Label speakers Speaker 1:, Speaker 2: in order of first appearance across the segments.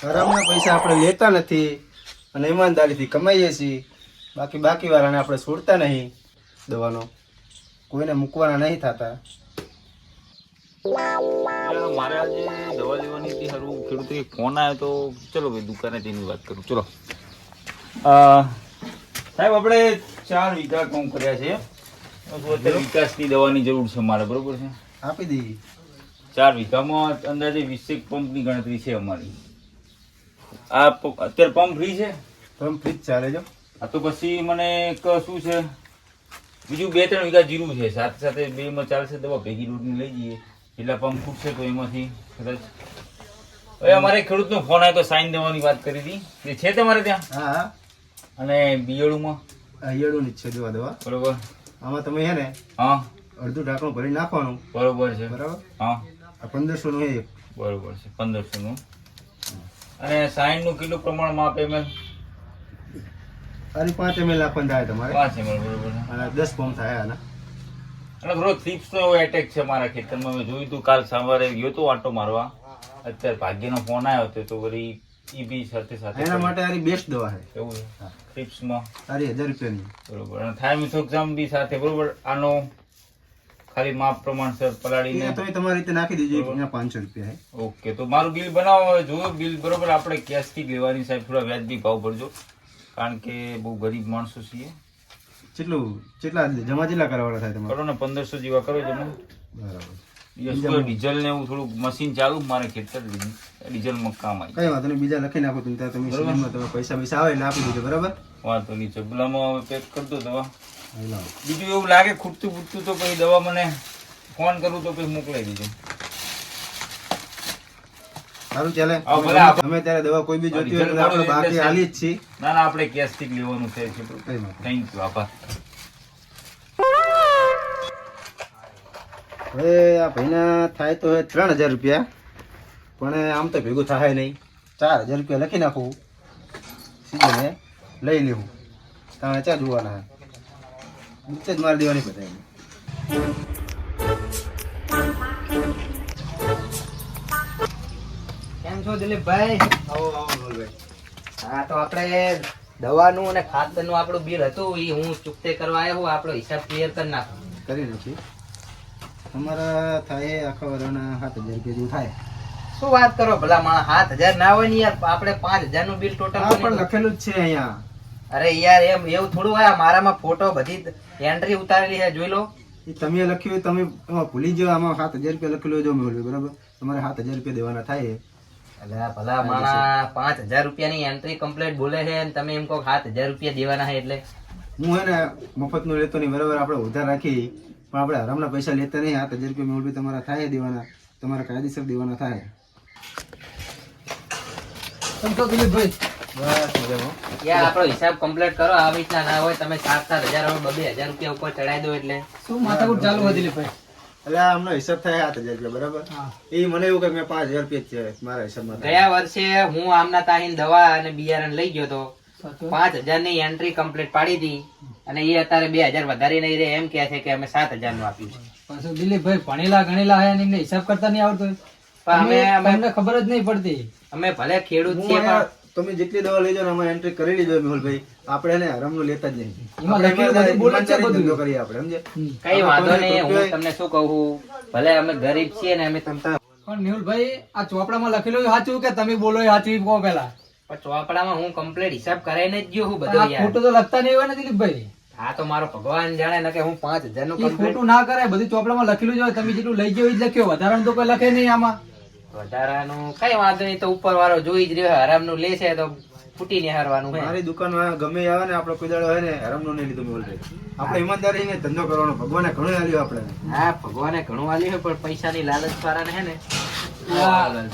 Speaker 1: હરામના પૈસા આપણે લેતા નથી અને ઈમાનદારીથી કમાઈએ છીએ. બાકી વાળાને આપણે છોડતા નહીં. દવાનો કોઈને મૂકવાના નહીં થતા.
Speaker 2: મારે આજે દવા લેવાની હતી. સારું ખેડૂત ફોન આવ્યો તો ચલો ભાઈ દુકાને તેની વાત કરું. ચલો સાહેબ, આપણે 4 વીઘા કામ કર્યા છે. અત્યારે વિકાસની દવાની જરૂર છે મારે, બરોબર છે?
Speaker 1: આપી દઈએ.
Speaker 2: 4 વીઘામાં અંદાજે 20 પંપની ગણતરી છે અમારી. આ અત્યારે પંપ ફ્રી છે?
Speaker 1: પંપ ફ્રી ચાલે જો.
Speaker 2: આ તો પછી મને એક શું છે, બીજું 2-3 વીઘા જીરું છે, સાથે સાથે 2માં ચાલશે. દવા ભેગી રોડની લઈ જઈએ એટલા પંપ ફૂટશે તો એમાંથી કદાચ. હવે અમારે ખેડૂતનો ફોન આવ્યો તો સાઈન દેવાની વાત કરી હતી. એ છે તમારે ત્યાં?
Speaker 1: હા.
Speaker 2: અને બિયળુમાં
Speaker 1: ઈયળુની જ છે દવા.
Speaker 2: બરોબર.
Speaker 1: આમાં તમે છે ને
Speaker 2: હા,
Speaker 1: અડધું ઢાંકણું ભરી નાખવાનું.
Speaker 2: બરોબર છે.
Speaker 1: બરાબર.
Speaker 2: હા,
Speaker 1: આ 1500 નું એક.
Speaker 2: બરોબર છે. 1500 નું. અને 60 નું કિલો પ્રમાણ માપ ml?
Speaker 1: અરે 5 ml નાખવાનું થાય તમારે.
Speaker 2: 5 ml, બરોબર છે.
Speaker 1: અને 10 પંપ થાય આના.
Speaker 2: અને થોડો થ્રીપ્સનો એવો એટેક છે મારા ખેતરમાં. મેં જોયું હતું, કાલ સવારે ગયો તો આટો મારવા. અત્યારે ભાગ્યનો ફોન આવ્યો હતો તો વળી ઈ બી સાથે
Speaker 1: એના માટે આરી બેસ્ટ દવા છે.
Speaker 2: એવું છે થ્રીપ્સમાં?
Speaker 1: આરી 1000 રૂપિયાની.
Speaker 2: બરોબર. અને થાઇમિથોક્સામ બી સાથે, બરોબર. આનો ખાલી માપ પ્રમાણસર પલાળીને
Speaker 1: તો તમારી રીતે નાખી દેજો. એના 500 રૂપિયા છે.
Speaker 2: ઓકે. તો મારું બિલ બનાવો, જોયો બિલ, બરોબર. આપણે કેશથી લેવાની સાહેબ, થોડા વ્યાજબી ભાવ ભરજો, કારણ કે બહુ ગરીબ માણસો છીએ.
Speaker 1: કેટલા જમા કરવાના થાય તમારે?
Speaker 2: કરો ને 1500 જેવા કરો જમા.
Speaker 1: બરાબર.
Speaker 2: ડીઝલ ને એવું થોડું મશીન ચાલુ મારે ખેતર, ડીઝલમાં કામ આવી.
Speaker 1: કઈ વાંધો નહીં, બીજા લખી નાખો. તમે સિઝનમાં તમે પૈસા આવે એટલે આપી દેજો. બરાબર,
Speaker 2: વાંધો નહીં. ચબલામાં હવે પેક કરી દો દવા. બીજું એવું લાગે ખૂટતું ફૂટતું તો પછી દવા મને ફોન કરું તો પછી મોકલાઈ દેજો.
Speaker 1: સારું ચાલે. અમે ત્યારે દવા કોઈ બી જોતી હોય આપણે બાકી હાલી જ છીએ.
Speaker 2: ના ના, આપણે કેશ થી લેવાનું છે. થેન્ક યુ, આભાર.
Speaker 1: હવે આ ભાઈના થાય તો 3000 રૂપિયા, પણ આમ તો ભેગું થાય નહીં. 4000 રૂપિયા લખી નાખું, સીધે લઈ લેવું. તમે ચા જોવાના નીચે જ મારી દેવાની બધા.
Speaker 3: કેમ છો દિલીપભાઈ?
Speaker 1: આવો ભાઈ.
Speaker 3: હા, તો આપણે દવાનું અને ખાતરનું આપણું બિલ હતું એ હું ચૂકતે કરવા આવ્યો હું. આપણો હિસાબ ક્લિયર કરી નાખો.
Speaker 1: કરી નાખી. તમારા થાય આખા વરાના 7000 રૂપિયા જેવું થાય.
Speaker 3: શું વાત કરો ભલા માણસ, 7000 ના હોય ને યાર. આપણે 5000 નું બિલ ટોટલ
Speaker 1: પણ લખેલું જ છે અહીંયા.
Speaker 3: અરે યાર એવું થોડું હોય. મારામાં ફોટો બધી એન્ટ્રી ઉતારેલી છે, જોઈ લો.
Speaker 1: એ તમે લખ્યું હોય, તમે એમાં ભૂલી જાઓ. આમાં 7000 રૂપિયા લખેલું હોય જો મેળવ્યું. બરાબર, તમારે 7000 રૂપિયા દેવાના થાય.
Speaker 3: એટલે ભલા માણસ 5000 રૂપિયાની એન્ટ્રી કમ્પ્લીટ બોલે છે અને તમે એમ કહો 7000 રૂપિયા દેવાના છે. એટલે
Speaker 1: હું હે ને મફત નું લેતો નહીં. બરાબર, આપણે ઉધાર રાખી પણ આપણે હરામના પૈસા લેતા નહીં. 7000 રૂપિયા મેળવી તમારા થાય દેવાના, તમારા કાયદેસર દેવાના થાય.
Speaker 3: સમજો દિલીપભાઈ? યાર આપણો હિસાબ કમ્પ્લીટ કરો. આવી રીતના ના હોય. તમે 7-7 હજાર 2-2000 રૂપિયા ઉપર ચડાઈ દો એટલે
Speaker 4: શું માથાકૂટ ચાલુ હોય દિલીપભાઈ?
Speaker 1: એટલે આમનો હિસાબ થાય 7000 રૂપિયા. બરાબર, એ મને એવું કે મેં 5000 રૂપિયા જ છે મારા હિસાબમાં.
Speaker 3: ગયા વર્ષે હું આમના તાહીન દવા અને બિયારણ લઈ ગયો તો 5000 ની એન્ટ્રી કમ્પ્લીટ પાડી હતી અને એ અત્યારે 2000 વધારી નહીં રે એમ કે છે કે અમે 7000 નું આપ્યું છે.
Speaker 4: પાછું દિલીપભાઈ ભણેલા ગણેલા હે એમને હિસાબ કરતા નહીં આવડતો.
Speaker 3: પણ
Speaker 4: અમને ખબર જ નહીં પડતી.
Speaker 3: અમે ભલે ખેડૂત છીએ પણ
Speaker 1: તમે જેટલી દવા લેજો ને આમાં એન્ટ્રી કરી લીધો મેહુલભાઈ. આપણે ને હરામનું લેતા જ નહીં.
Speaker 4: એમાં લખેલું બધું બોલે છે બધું.
Speaker 1: ધંધો કરીએ આપણે, સમજે?
Speaker 3: કઈ વાંધો નહીં. હું તમને શું કહું, ભલે અમે ગરીબ છીએ ને અમે
Speaker 4: પણ મેહુલભાઈ આ ચોપડામાં લખેલું સાચું કે તમે બોલો એ સાચું કહો પેલા?
Speaker 3: પણ ચોપડામાં હું કમ્પ્લીટ હિસાબ કરાઈને જ ગયો હું બધો
Speaker 4: આ
Speaker 3: યાર.
Speaker 4: ખોટું તો લખતા નહીં હોય ને દિલીપભાઈ?
Speaker 3: આ તો મારો ભગવાન જાણે ને કે હું 5000 નું
Speaker 4: એ
Speaker 3: કમ્પ્લીટ.
Speaker 4: ખોટું ના કરાય. બધું ચોપડામાં લખેલું જ હોય. તમે જેટલું લઈ ગયો એ જ લખ્યો. વધારાનું તો કોઈ લખે નહીં આમાં.
Speaker 3: વધારાનું કઈ વાંધો નહીં. તો ઉપર વાળો જોઈ જ રહ્યો. હરામનું લે છે તો ફૂટી ને હારવાનું છે.
Speaker 1: મારી દુકાનમાં ગમે આવે ને આપણે કોઈ દાડો હોય ને હરામનું નહીં લીધું મેહુલભાઈ. આપણે ઈમાનદારી ને ધંધો કરવાનો. ભગવાને ઘણું આલ્યું આપણે.
Speaker 3: હા, ભગવાને ઘણું આલ્યું છે પણ પૈસાની લાલચ વાળાને છે ને.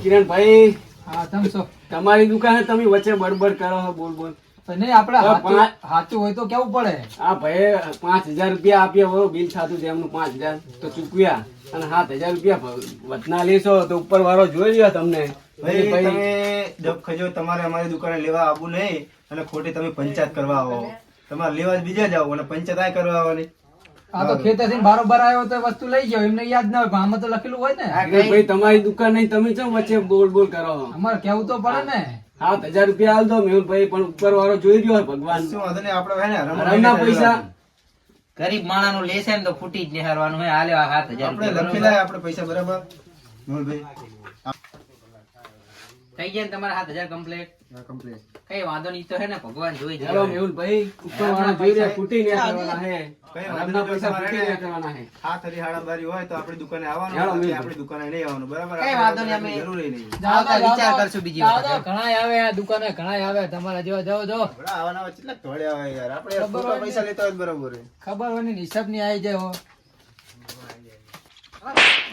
Speaker 5: કિરણભાઈ,
Speaker 4: હા તમે શું
Speaker 5: તમારી દુકાને તમે વચ્ચે બડબડ કરો છો, બોલ બોલ.
Speaker 4: નહીં આપણે સાચું હોય તો કેવું પડે.
Speaker 5: આ ભાઈ 5000 રૂપિયા આપ્યા બરોબર, બિલ થતું હતું એમનું 5000 તો ચૂકવ્યા અને 7000 રૂપિયા વધના લેશો તો ઉપર વાળો જોઈ લ્યો તમને.
Speaker 1: ભાઈ તમે જબ ખજો તમારે અમારી દુકાને લેવા આવવું નહીં અને ખોટી તમે પંચાયત કરવા આવો. તમારે લેવા જ બીજા જાઓ અને પંચાયત આ કરવા આવવાની.
Speaker 4: આ તો ખેતરથી બારોબાર આવ્યો તો વસ્તુ લઈ ગયો એમને યાદ ના હોય પણ આમાં તો લખેલું હોય ને
Speaker 5: ભાઈ તમારી દુકાન નહીં, તમે ચમ વચ્ચે બોલ બોલ કરો?
Speaker 4: અમારે કેવું તો પડે ને
Speaker 5: 7,000 રૂપિયા આલ દો મેહુલભાઈ, પણ ઉપર વાળો જોઈ રહ્યો ભગવાન.
Speaker 1: શું વાંધો નહીં, આપણે હે ને
Speaker 5: રમના પૈસા
Speaker 3: ગરીબ માણાનું લેશે ને તો ફૂટી જ નિહારવાનું હોય. હાલે આ 7,000
Speaker 1: આપણે
Speaker 3: રૂપિયા
Speaker 1: લખી લાય આપણે પૈસા બરાબર મોહનભાઈ.
Speaker 3: થઈ ગયા ને તમારા 7,000 કમ્પ્લીટ.
Speaker 1: હા, complete.
Speaker 3: કઈ વાંધો નહીં, ઈ તો હે ને ભગવાન જોઈ જ
Speaker 5: ચાલો
Speaker 3: રહ્યો.
Speaker 5: મેહુલભાઈ, ઉપર વાળો જોઈ રહ્યા, ફૂટી નહીં કરવાના હે.
Speaker 1: કઈ
Speaker 5: રમના
Speaker 1: વાંધો નહીં,
Speaker 5: પૈસા
Speaker 1: તમારે
Speaker 5: ફૂટી નહીં કરવાના હે.
Speaker 1: હાથ હરી હાડાબારી હોય તો આપણી દુકાને આવવાનું,
Speaker 5: ચાલો,
Speaker 1: બાકી
Speaker 5: મેહુલ.
Speaker 1: આપણી દુકાને નહીં આવવાનું, બરાબર?
Speaker 3: કઈ
Speaker 1: આપણે
Speaker 3: વાંધો નહીં, અમે
Speaker 1: જરૂરી નહીં.
Speaker 3: આવતા વિચાર કરશું બીજી
Speaker 4: જાઓ,
Speaker 3: વખત.
Speaker 4: જાઓ, ઘણાય આવે આ દુકાને ઘણાય આવે તમારા જેવા જાઓ જાઓ
Speaker 1: બડા આવાના હોય, કેટલાક ધોળ્યા હોય યાર. આપણે યાર
Speaker 4: ખબર
Speaker 1: ખોટા
Speaker 4: હોય
Speaker 1: પૈસા લેતા હોય તો બરાબર હે.
Speaker 4: ખબર હોય ને હિસાબ ની આવી જાય હો.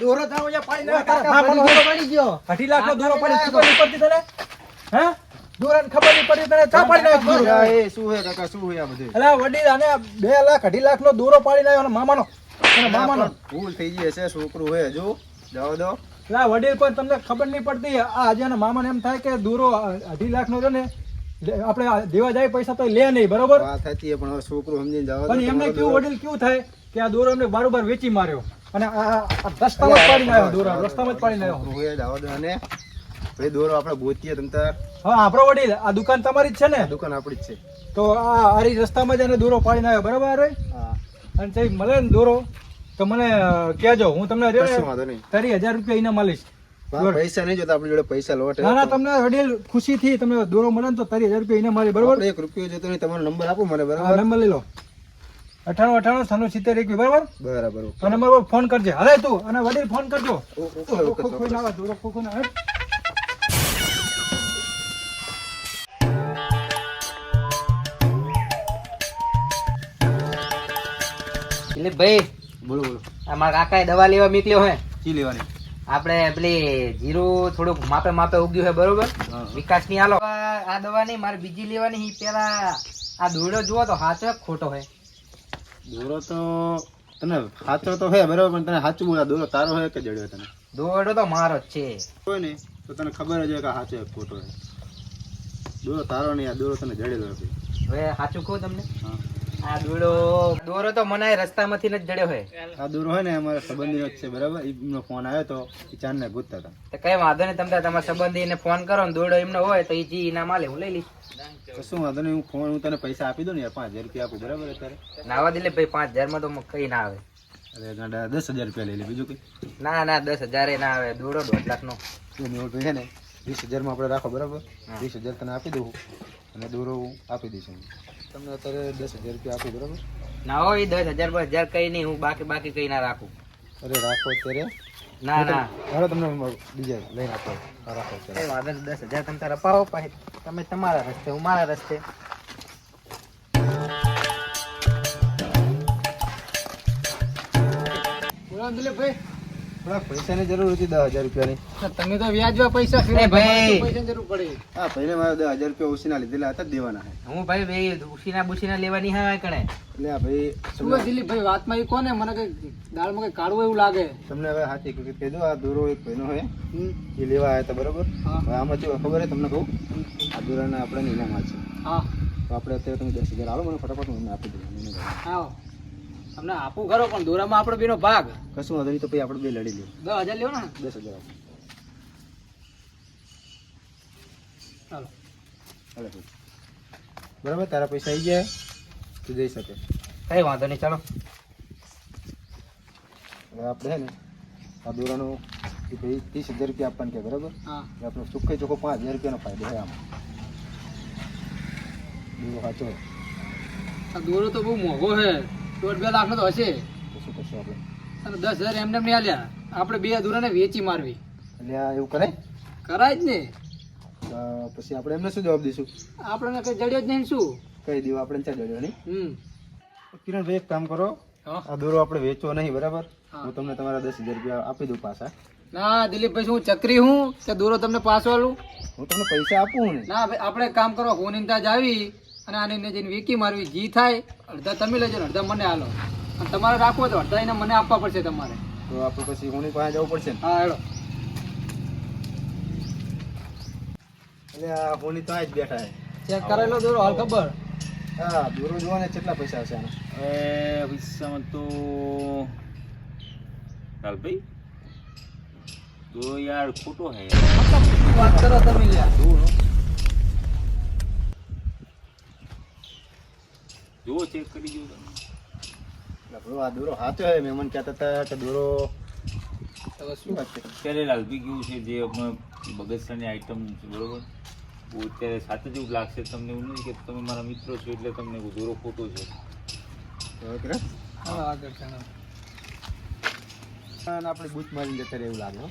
Speaker 6: દોરો થાવ યા પાડી ના
Speaker 4: હા, મને દોરો પડી ગયો
Speaker 6: 2.5 લાખ નો દોરો પડી ખબર નહીં પડતી તને હે દોરાને ખબર નહીં પડી તને ચા પાડી નાખ દોરો
Speaker 1: આ એ શું હે કાકા, શું હે આ બધું?
Speaker 6: અલા વડીલ આને 2 લાખ 2.5 લાખ નો દોરો પાડી નાખ્યો અને મામાનો અને મામાનો
Speaker 1: ભૂલ થઈ ગઈ હશે, છોકરું હે હજુ. જવા દો.
Speaker 6: અલા વડીલ પણ તમને ખબર નહીં પડતી આ આજે એના મામાને એમ થાય કે દોરો 2.5 લાખ નો છે ને આપણે આ દેવા જાય પૈસા તો લે નહીં બરોબર
Speaker 1: વાત સાચી છે, પણ હવે છોકરું સમજીને જવા દો.
Speaker 6: પણ એમને
Speaker 1: તમારો
Speaker 6: કેવું
Speaker 1: દોરો.
Speaker 6: વડીલ કેવું થાય કે આ દોરો એમને બારોબાર વેચી માર્યો અને આ રસ્તામાં જ પાડી નાખ્યો દોરો રસ્તામાં જ પાડી નાખ્યો
Speaker 1: છોકરું હે, જવા દો. અને ભાઈ દોરો આપણે ગોતીએ તમ તાર.
Speaker 6: હા આપણો વડીલ આ દુકાન તમારી જ છે ને
Speaker 1: દુકાન આપણી જ છે.
Speaker 6: તો આ આરી રસ્તામાં જ એને દોરો પાડી નાખ્યો બરાબર રે
Speaker 1: હા,
Speaker 6: અને તે મળે ને દોરો તો મને કહેજો હું તમને રે
Speaker 1: કશું વાંધો નહીં.
Speaker 6: 30,000 રૂપિયા ઇનામ આલીશ
Speaker 1: પૈસા નહીં જોતા, આપણી જોડે પૈસા લોટ હે.
Speaker 6: ના ના તમને વડીલ ખુશીથી તમને દોરો મળે ને તો 30,000 રૂપિયા ઇનામ આલી બરાબર
Speaker 1: આપણે 1 રૂપિયો જોતો નહીં, તમારો નંબર આપો મને,
Speaker 6: હા
Speaker 1: બરાબર?
Speaker 6: નંબર લઈ લો 98 96 બરાબર
Speaker 1: બરાબર.
Speaker 6: આ નંબર પર ફોન કરજે હાલે તું અને વડીલ ફોન કરજો
Speaker 1: ઓકે,
Speaker 6: ખોખો ના આવે, દોરો ખોખો ના આવે.
Speaker 3: એટલે ભાઈ
Speaker 1: બોલો બોલો.
Speaker 3: આ મારા કાકાએ દવા લેવા મોકલ્યો હે.
Speaker 1: ચી લેવાની?
Speaker 3: આપણે પેલી જીરું થોડુંક માપે માપે ઉગ્યું છે બરોબર.
Speaker 1: હા.
Speaker 3: વિકાસ ની હાલો આ દવા નહીં મારે બીજી લેવાની છે. પેલા આ દોડો જુઓ તો સાચો કે ખોટો હે?
Speaker 1: દોરો તો તને સાચો તો હે બરાબર, પણ તને સાચું બોલા, દોરો તારો હે કે જડ્યો તને?
Speaker 3: દોડો તો મારો જ છે.
Speaker 1: હોય ને તો તને ખબર જ હોય કે આ સાચો એક ખોટો હે. દોરો તારો નહીં, આ દોરો તને જડેલો હે.
Speaker 3: હવે સાચું કહું તમને,
Speaker 1: હા.
Speaker 3: આ દોરો તો મને રસ્તામાંથી જ જડ્યો હે.
Speaker 1: આ દોરો હોય ને અમારા સંબંધીનો જ છે બરાબર. એમનો ફોન આવ્યો તો એ ચાંદને ગોતતા હતા.
Speaker 3: તો કઈ વાંધો નહીં, તમે તમારા સંબંધીને ફોન કરો ને દોડો એમનો હોય તો એ જી ઇનામ આલે હું લઈ લઈશ.
Speaker 1: કશું વાંધો નહીં, હું તને પૈસા આપી દઉં ને યાર, 5,000 રૂપિયા આપું બરાબર અત્યારે.
Speaker 3: નાવા દિલે ભાઈ 5,000 માં તો કઈ ના આવે.
Speaker 1: અરે ગાંડા 10,000 રૂપિયા લઈ લે, બીજું કઈ?
Speaker 3: ના ના 10,000 એ ના આવે. દોડો 2.5 લાખ નો.
Speaker 1: એ મેં છે ને 20,000 માં આપણે રાખો બરાબર.
Speaker 3: હા.
Speaker 1: 20,000 તને આપી દઉં અને દોરો હું આપી દઈશ. તમને અત્યારે 10,000 રૂપિયા આપું બરાબર.
Speaker 3: ના હોય 10,000 10,000 કઈ નહીં, હું બાકી કઈ ના રાખું.
Speaker 1: અરે રાખો અત્યારે.
Speaker 3: ના ના
Speaker 1: હાલો તમને બીજા લઈને આપો. આ રાખો
Speaker 3: કઈ
Speaker 1: અત્યારે.
Speaker 3: વાંધો નહીં, 10,000 તમે તારા અપાવો, પછી તમે તમારા રસ્તે હું મારા રસ્તે.
Speaker 4: બોલો દિલીપભાઈ,
Speaker 1: થોડાક પૈસાની જરૂર હતી 10,000 રૂપિયાની.
Speaker 4: તમે તો વ્યાજવા પૈસા
Speaker 3: એ ભાઈ.
Speaker 4: પૈસાની જરૂર પડી.
Speaker 1: હા, ભાઈને મારે 10,000 રૂપિયા ઓછીના લીધેલા હતા જ દેવાના છે.
Speaker 3: હું ભાઈ ભાઈ ઉશીના લેવાની હા કણે.
Speaker 1: એટલે આ ભાઈ
Speaker 4: શું હે દિલીપભાઈ, વાતમાં એ કોને મને કઈ દાળમાં કઈ કાઢવું એવું લાગે.
Speaker 1: તમને હવે હાથી કહી દો, આ દોરો એક ભાઈનો છે, એ લેવા આવ્યા હતા બરોબર.
Speaker 4: હા.
Speaker 1: હવે આમાં શું ખબર છે તમને કહું, આ દોરાના આપણે ઇનામ છે.
Speaker 4: હા
Speaker 1: તો આપણે અત્યારે તમે 10,000 આવો મને ફટાફટ, હું એમને આપી દઉં.
Speaker 4: આવો તમને આપું ખરો પણ દોરામાં આપણો બેનો ભાગ
Speaker 1: કશું વાંધો નહીં, તો પછી આપણે બે લડી લઈએ.
Speaker 4: 10,000 લેવો ને.
Speaker 1: 10,000 આપો.
Speaker 4: ચાલો
Speaker 1: હાલો ભાઈ. બરાબર, તારા પૈસા આવી ગયા, તું જઈ શકે.
Speaker 3: કઈ વાંધો નહીં, ચાલો.
Speaker 1: હવે આપણે છે ને આ દોરાનો એ ભાઈ 30,000 રૂપિયા આપવાનું કે બરાબર.
Speaker 4: હા
Speaker 1: એટલે આપણો ચોખ્ખે ચોખ્ખો 5,000 રૂપિયાનો ફાયદો છે આમાં. દોરો સાચો હોય
Speaker 4: આ દોરો તો બહુ મોંઘો છે, 1.5 લાખ નો તો હશે.
Speaker 1: તો શું કરશું આપણે?
Speaker 4: અને 10,000 એમને નહીં આલ્યા, આપણે બે દોરાને વેચી મારવી.
Speaker 1: એટલે આ એવું કરે
Speaker 4: કરાય જ ને,
Speaker 1: તો પછી આપણે એમને શું જવાબ દઈશું?
Speaker 4: આપણને કઈ જડ્યો જ નહીં ને શું.
Speaker 1: કહી દેવું આપણે ચા જડ્યો નહીં.
Speaker 4: હમ
Speaker 1: કિરણભાઈ એક કામ કરો,
Speaker 4: હા.
Speaker 1: આ દોરો આપણે વેચવો નહીં બરાબર.
Speaker 4: હા.
Speaker 1: હું તમને તમારા 10,000 રૂપિયા આપી દઉં પાછા.
Speaker 4: ના દિલીપભાઈ, શું ચક્રી હું કે દોરો તમને પાછો આલું?
Speaker 1: હું તમને પૈસા આપું ને.
Speaker 4: ના ભાઈ, આપણે એક કામ કરો, ફોન ત્યાં જ આવી અને આને જઈને વેકી મારવી. જી થાય અડધા તમે લેજો ને અડધા મને આલો. અને તમારે રાખવો તો અડધા એને મને આપવા પડશે તમારે.
Speaker 1: તો આપણે પછી હું પાસે જવું પડશે ને.
Speaker 4: હા હેડો.
Speaker 1: એટલે આ હોની તો આ જ બેઠા છે.
Speaker 4: ચેક કરેલો દોરો હાલ ખબર.
Speaker 1: હા, દોરો જોવા ને કેટલા પૈસા હશે આના.
Speaker 2: પૈસામાં તો લાલભાઈ તો યાર ખોટો હે
Speaker 4: વાત કરો તમે લ્યા.
Speaker 2: જુઓ ચેક કરી જુઓ તમે.
Speaker 1: આપણો આ દોરો સાચો હે મહેમાન કહેતા હતા કે દોરો
Speaker 4: હવે
Speaker 1: શું વાત છે
Speaker 2: અત્યારે લાલભાઈ કેવું છે જે આપણે બગસરાની આઈટમ છે બરોબર બહુ અત્યારે સાથે જ એવું લાગશે તમને એવું નથી કે તમે મારા મિત્રો છો એટલે તમને દોરો ખોટો છે
Speaker 1: હવે કરે?
Speaker 4: હવે આગળ જણાવો.
Speaker 1: અને આપણે બૂચ મારીને જતા રહે એવું લાગે હો.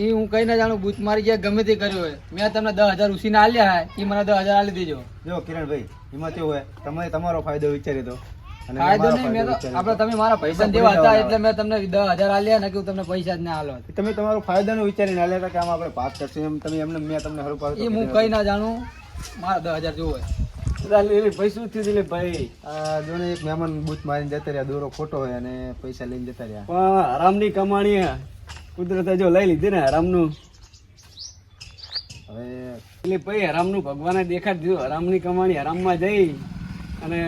Speaker 4: એ હું કઈ ના જાણું, બૂચ મારી ગયા ગમે તે કર્યું હોય, મેં તમને 10,000 ઉછીને આલ્યા હે, એ મને 10,000 આલી દેજો.
Speaker 1: જો કિરણભાઈ એમાં કેવું હોય તમે તમારો ફાયદો વિચારી દો અને મેં
Speaker 4: ફાયદો
Speaker 1: મારો
Speaker 4: નહીં, મેં તો
Speaker 1: વિચારી
Speaker 4: આપણે
Speaker 1: દો.
Speaker 4: તમે મારા પૈસા દેવા હતા એટલે મેં તમને 10,000 આલ્યા ને કે હું તમને પૈસા જ ના આલો.
Speaker 1: તમે તમારો ફાયદાનો વિચારીને આલ્યા હતા કે આમાં આપણે ભાગ કરશું એમ તમે એમને મેં તમને હરું પાડું
Speaker 4: એ હું કઈ ના જાણું, મારા 10,000 જોવે.
Speaker 5: પૈસું થયું એટલે ભાઈ
Speaker 1: આ જોને એક મહેમાન બૂચ મારીને જતા રહ્યા, દોરો ખોટો હોય અને પૈસા લઈને જતા રહ્યા.
Speaker 5: પણ હરામની કમાણી હે. કુદરતે જો લઈ લીધી ને હરામનું
Speaker 1: હવે
Speaker 5: એટલે ભાઈ હરામનું ભગવાને દેખાડ દીધું. હરામની કમાણી હરામમાં જઈ અને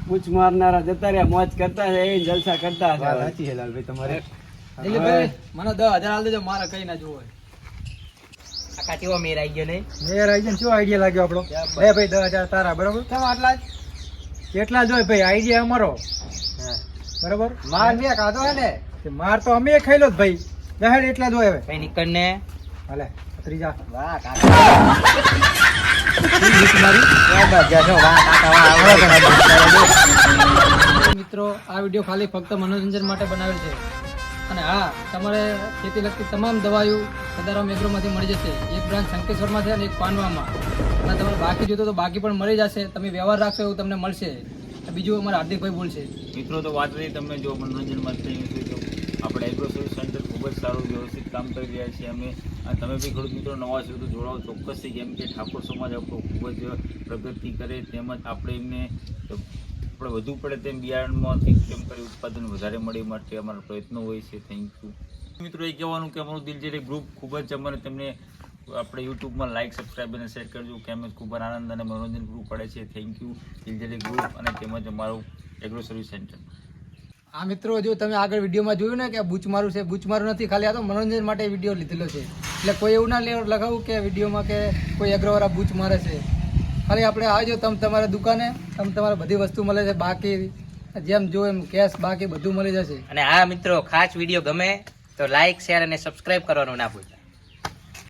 Speaker 5: પૂછ મારનારા જતા રહ્યા, મોજ કરતા છે, એ જલસા કરતા
Speaker 1: વાત
Speaker 5: છે.
Speaker 1: સાચી છે લાલભાઈ તમારે.
Speaker 4: એટલે ભાઈ મને 10,000 આલી દેજો, મારે કઈ ના જોવે.
Speaker 3: આખા કેવો મેર આવી ગયો નહીં?
Speaker 6: મેયર આઈ જાય ને શું આઈડિયા લાગ્યો આપણો? એ ભાઈ 10,000 તારા બરાબર.
Speaker 4: કેમ આટલા જ?
Speaker 6: કેટલા જોય ભાઈ આઈડિયા અમારો બરાબર.
Speaker 4: માર મેં ખાધો હે ને.
Speaker 6: તે માર તો અમે ખાઈ લો જ ભાઈ. દહેડ એટલા જોય હવે.
Speaker 3: ભાઈ નીકળ ને.
Speaker 6: હાલે ત્રીજા
Speaker 3: વાહ કાકા.
Speaker 4: મિત્રો આ વિડીયો ખાલી ફક્ત મનોરંજન માટે બનાવેલ છે, અને હા તમારે ખેતી લગતી તમામ દવાઓ સદારામ એગ્રોમાંથી મળી જશે. એક બ્રાન્ચ શંકેશ્વરમાં છે અને એક પાનવામાં, અને તમારે બાકી જોતો તો બાકી પણ મળી જશે. તમે વ્યવહાર રાખશો એવું તમને મળશે. બીજું અમારા હાર્દિકભાઈ બોલશે.
Speaker 2: મિત્રો તો વાત રહી તમને જો મનોરંજન માટે થયું છે તો આપણે એગ્રો સર્વિસ સેન્ટર ખૂબ જ સારું વ્યવસ્થિત કામ કરી રહ્યા છીએ અમે. અને તમે બી ખેડૂત મિત્રો નવા છો તો જોડાઓ ચોક્કસથી, કેમ કે ઠાકોર સમાજ આપણો ખૂબ જ પ્રગતિ કરે, તેમજ આપણે એમને આપણે વધુ પડે તેમ બિયારણમાંથી કેમ કરી ઉત્પાદન વધારે મળે એ માટે અમારા પ્રયત્નો હોય છે. થેન્ક યુ મિત્રો. એ કહેવાનું કે અમારું દિલજેરી ગ્રુપ ખૂબ જ અમને તમને આપણે યુટ્યુબમાં લાઇક સબસ્ક્રાઈબ અને શેર કરજો, કેમ જ ખૂબ જ આનંદ અને મનોરંજન પૂરું પડે છે. થેન્ક યુ દિલજેરી ગ્રુપ અને તેમજ અમારું એગ્રો સર્વિસ સેન્ટર.
Speaker 4: આ મિત્રો જો તમે આગળ વિડીયોમાં જોયું ને કે બૂચ મારું છે, બૂચ મારું નથી, ખાલી આ તો મનોરંજન માટે વિડીયો લીધેલો છે. એટલે કોઈ એવું ના લગાવું કે વિડીયોમાં કે કોઈ એગ્રોવાળા બૂચ મારે છે. ખાલી આપણે આવજો, તમે તમારા દુકાને તમે તમારે બધી વસ્તુ મળે છે, બાકી જેમ જો એમ કેશ બાકી બધું મળી જશે.
Speaker 3: અને હા મિત્રો, ખાસ વિડીયો ગમે તો લાઈક શેર અને સબસ્ક્રાઇબ કરવાનું ના ભૂલતા.